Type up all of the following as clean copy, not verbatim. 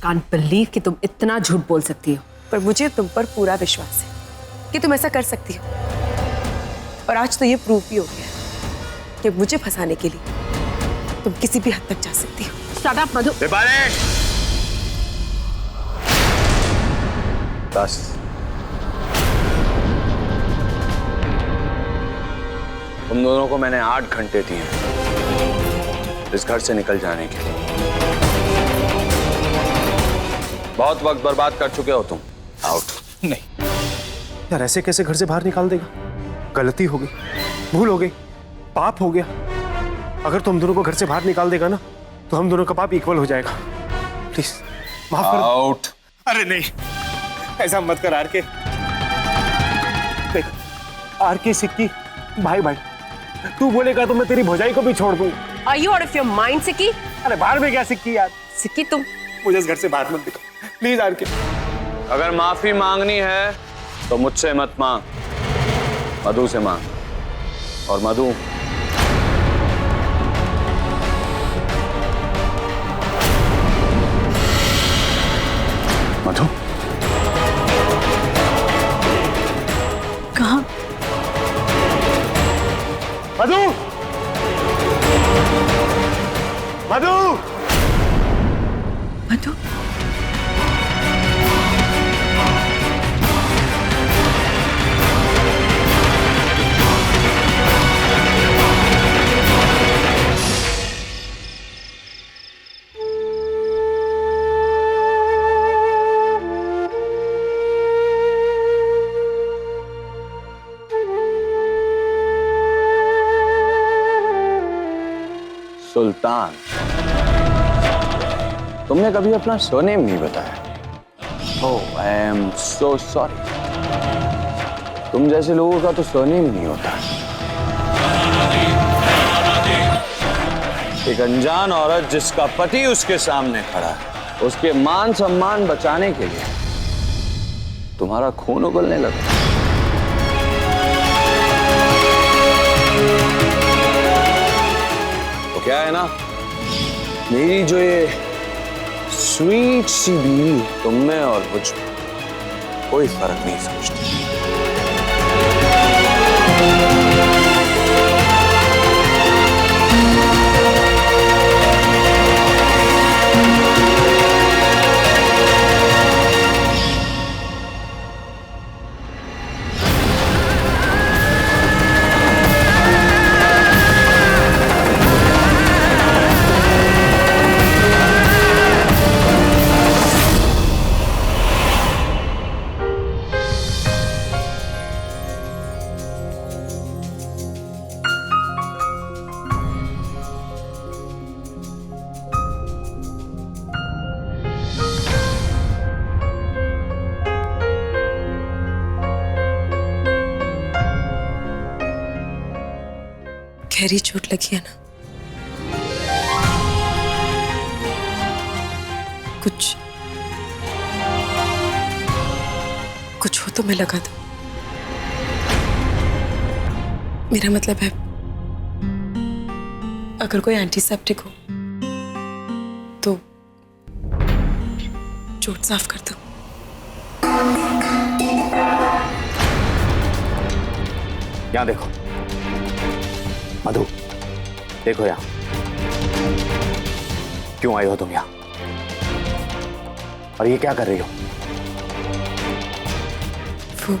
Can't believe कि तुम इतना झूठ बोल सकती हो। पर मुझे तुम पर पूरा विश्वास है कि तुम ऐसा कर सकती हो। और आज तो ये प्रूफ भी हो गया कि मुझे फंसाने के लिए तुम किसी भी हद तक जा सकती हो। शट अप मधु। बस तुम दोनों को मैंने 8 घंटे दिए इस घर से निकल जाने के लिए। बहुत वक्त बर्बाद कर चुके हो तुम। आउट। नहीं यार, ऐसे कैसे घर से बाहर निकाल देगा? गलती हो गई, भूल हो गई, पाप हो गया। अगर तुम दोनों को घर से बाहर निकाल देगा ना तो हम दोनों का पाप इक्वल हो जाएगा। प्लीज माफ कर। आउट। अरे नहीं, ऐसा मत कर आर के। देख आर के सिक्की, भाई भाई तू बोलेगा तो मैं तेरी भौजाई को भी छोड़ दूं। Are you out of your mind, सिक्की? अरे बाहर में क्या सिक्की यार? सिक्की तुम मुझे इस घर से बाहर मत निकाल प्लीज आर के। अगर माफी मांगनी है तो मुझसे मत मांग, मधु से मांग। और मधु, मधु कहाँ? मधु, मधु, मधु, सुल्तान, तुमने कभी अपना सरनेम नहीं बताया। ओह आई एम सो सॉरी। तुम जैसे लोगों का तो सरनेम नहीं होता। एक अनजान औरत जिसका पति उसके सामने खड़ा है, उसके मान सम्मान बचाने के लिए तुम्हारा खून उबलने लगा। तो क्या है ना, मेरी जो ये स्वीट सी बीवी तुम में और मुझ में कोई फर्क नहीं समझती। गहरी चोट लगी है ना? कुछ कुछ हो तो मैं लगा दूं। मेरा मतलब है अगर कोई एंटीसेप्टिक हो तो चोट साफ कर दो। यहाँ देखो मधु, देखो यहाँ। क्यों आई हो तुम यहाँ? और ये क्या कर रही हो? वो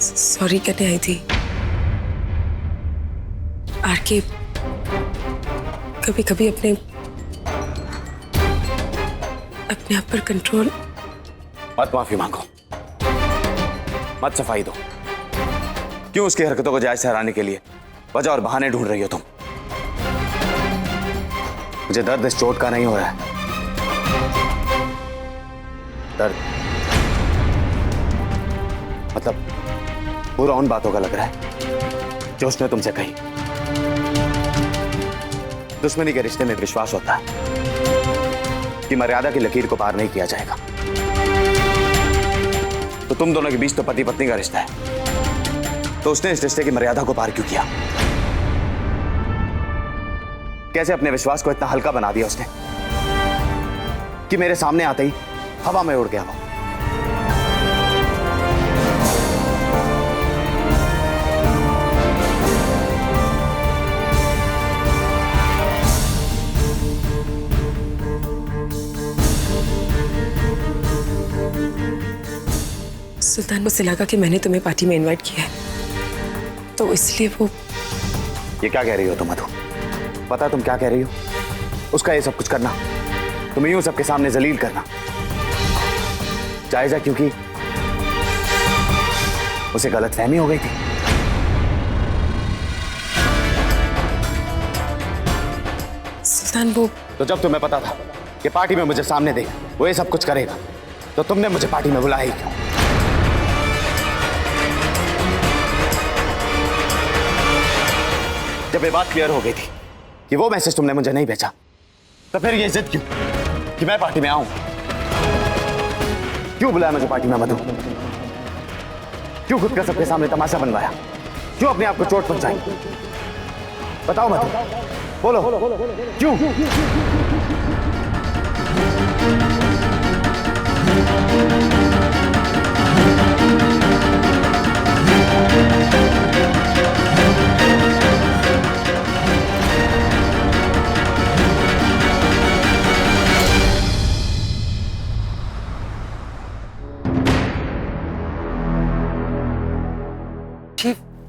सॉरी कहने आई थी। आरके कभी कभी अपने आप पर कंट्रोल। मत माफी मांगो, मत सफाई दो। क्यों उसकी हरकतों को जायज ठहराने के लिए वजह और बहाने ढूंढ रही हो तुम? मुझे दर्द इस चोट का नहीं हो रहा है। दर्द मतलब बुरा उन बातों का लग रहा है जो उसने तुमसे कही। दुश्मनी के रिश्ते में विश्वास होता है कि मर्यादा की लकीर को पार नहीं किया जाएगा। तो तुम दोनों के बीच तो पति पत्नी का रिश्ता है, तो उसने इस रिश्ते की मर्यादा को पार क्यों किया? कैसे अपने विश्वास को इतना हल्का बना दिया उसने कि मेरे सामने आते ही हवा में उड़ गया वो। सुल्तान, मुझसे लगा कि मैंने तुम्हें पार्टी में इनवाइट किया है, तो इसलिए वो। ये क्या कह रही हो तुम मधु? पता तुम क्या कह रही हो? उसका ये सब कुछ करना, तुम्हें यूं सबके सामने जलील करना जायज है, क्योंकि उसे गलतफहमी हो गई थी। सुल्तान, वो तो जब तुम्हें पता था कि पार्टी में मुझे सामने देगा, वो ये सब कुछ करेगा, तो तुमने मुझे पार्टी में बुलाया ही क्यों? जब ये बात क्लियर हो गई थी कि वो मैसेज तुमने मुझे नहीं भेजा, तो फिर ये जिद क्यों कि मैं पार्टी में आऊं? क्यों बुलाया मुझे पार्टी में मधु? क्यों खुद का सबके सामने तमाशा बनवाया? क्यों अपने आप को चोट पहुंचाई? बताओ मधु, बोलो क्यों?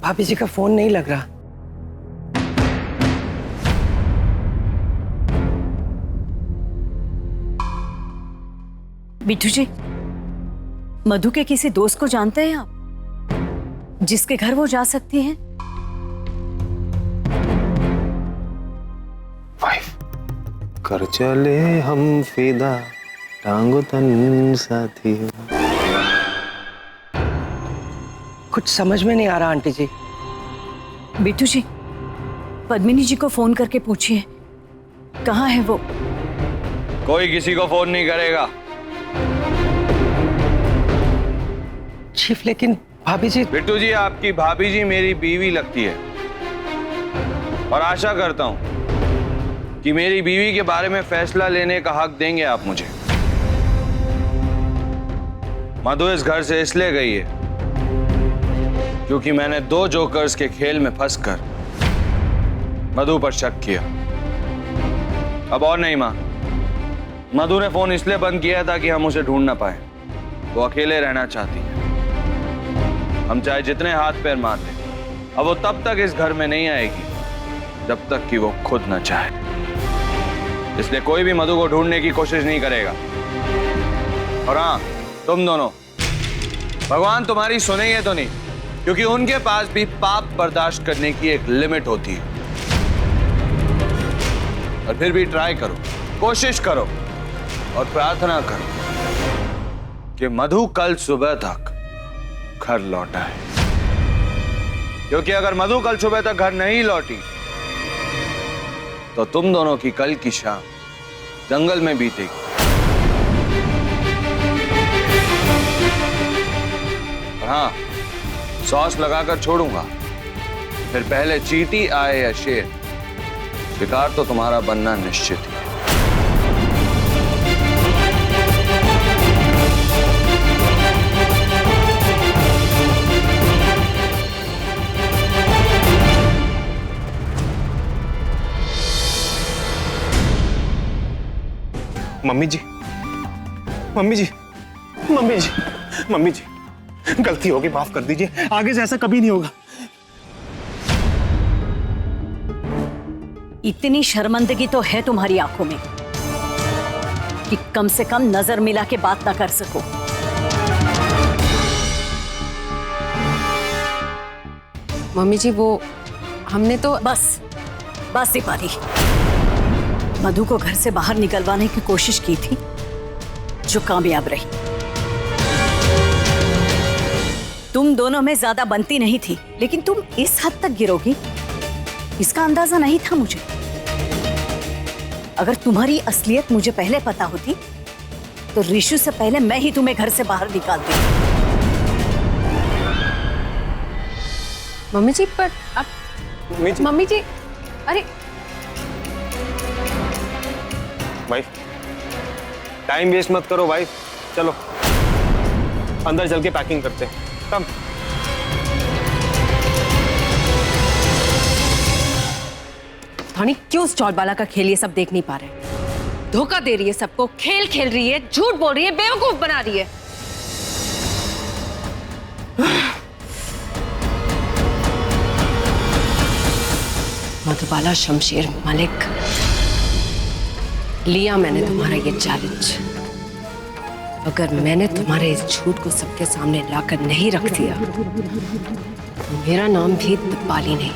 भाभी जी का फोन नहीं लग रहा। बिट्टू जी, मधु के किसी दोस्त को जानते हैं आप, जिसके घर वो जा सकती हैं? वाइफ कर चले हम फिदा, टांगो तन साथी हो। कुछ समझ में नहीं आ रहा आंटी जी। बिट्टू जी, पद्मिनी जी को फोन करके पूछिए कहाँ है वो। कोई किसी को फोन नहीं करेगा। चीफ, लेकिन भाभी जी। बिट्टू जी, आपकी भाभी जी मेरी बीवी लगती है और आशा करता हूं कि मेरी बीवी के बारे में फैसला लेने का हक देंगे आप मुझे। मधु इस घर से इसलिए गई है क्योंकि मैंने 2 जोकर्स के खेल में फंसकर मधु पर शक किया। अब और नहीं मां, मधु ने फोन इसलिए बंद किया था कि हम उसे ढूंढ ना पाए। वो अकेले रहना चाहती है। हम चाहे जितने हाथ पैर मार लें, अब वो तब तक इस घर में नहीं आएगी जब तक कि वो खुद न चाहे। इसलिए कोई भी मधु को ढूंढने की कोशिश नहीं करेगा। और हाँ, तुम दोनों, भगवान तुम्हारी सुनेंगे तो नहीं, क्योंकि उनके पास भी पाप बर्दाश्त करने की एक लिमिट होती है। और फिर भी ट्राई करो, कोशिश करो और प्रार्थना करो कि मधु कल सुबह तक घर लौटा है। क्योंकि अगर मधु कल सुबह तक घर नहीं लौटी तो तुम दोनों की कल की शाम जंगल में बीतेगी। हाँ, सॉस लगाकर छोड़ूंगा, फिर पहले चींटी आए या शेर, शिकार तो तुम्हारा बनना निश्चित है। मम्मी जी, मम्मी जी, मम्मी जी, मम्मी जी, गलती होगी, माफ कर दीजिए। आगे से ऐसा कभी नहीं होगा। इतनी शर्मिंदगी तो है तुम्हारी आंखों में कि कम से कम नजर मिला के बात ना कर सको। मम्मी जी, वो हमने तो बस बस दीपाली, मधु को घर से बाहर निकलवाने की कोशिश की थी जो कामयाब रही। तुम दोनों में ज्यादा बनती नहीं थी, लेकिन तुम इस हद तक गिरोगी इसका अंदाजा नहीं था मुझे। अगर तुम्हारी असलियत मुझे पहले पता होती तो ऋषु से पहले मैं ही तुम्हें घर से बाहर निकालती। मम्मी जी, पर अब मम्मी जी, अरे भाई टाइम वेस्ट मत करो भाई, चलो अंदर चल के पैकिंग करते हैं। कम। धोनी क्यों उस चौलबाला का खेल ये सब देख नहीं पा रहे? धोखा दे रही है सबको, खेल खेल रही है, झूठ बोल रही है, बेवकूफ बना रही है। मधुबाला, शमशेर, मलिक, लिया मैंने तुम्हारा ये चैलेंज। अगर मैंने तुम्हारे इस झूठ को सबके सामने लाकर नहीं रख दिया तो मेरा नाम भी दीपाली नहीं।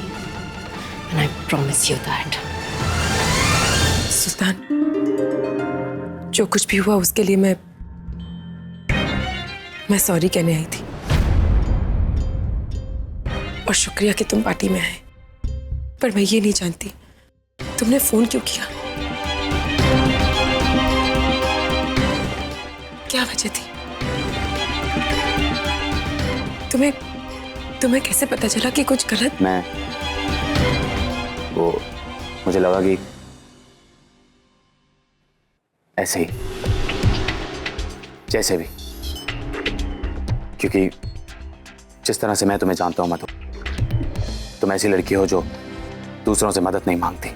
And I promise you that. सुल्तान, जो कुछ भी हुआ उसके लिए मैं सॉरी कहने आई थी। और शुक्रिया कि तुम पार्टी में आए, पर मैं ये नहीं जानती तुमने फोन क्यों किया, क्या वजह थी? तुम्हें कैसे पता चला कि कुछ गलत? मुझे लगा कि ऐसे ही, जैसे भी, क्योंकि जिस तरह से मैं तुम्हें जानता हूं मधु, तुम ऐसी लड़की हो जो दूसरों से मदद नहीं मांगती,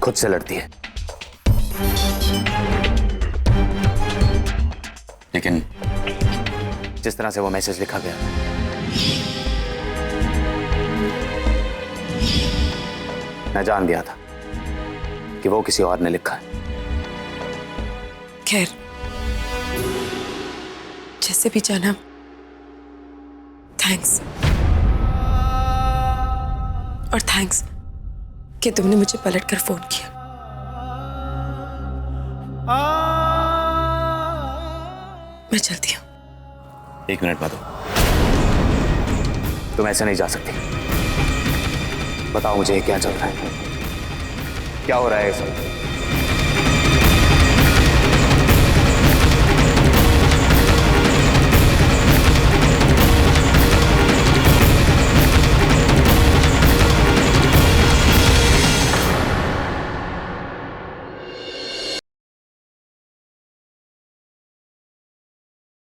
खुद से लड़ती है। लेकिन जिस तरह से वो मैसेज लिखा गया, मैं जान गया था कि वो किसी और ने लिखा है। खैर, जैसे भी जाना, थैंक्स। और थैंक्स कि तुमने मुझे पलटकर फोन किया। मैं चलती हूँ। 1 मिनट मधु, तुम ऐसे नहीं जा सकती। बताओ मुझे क्या चल रहा है, क्या हो रहा है सब?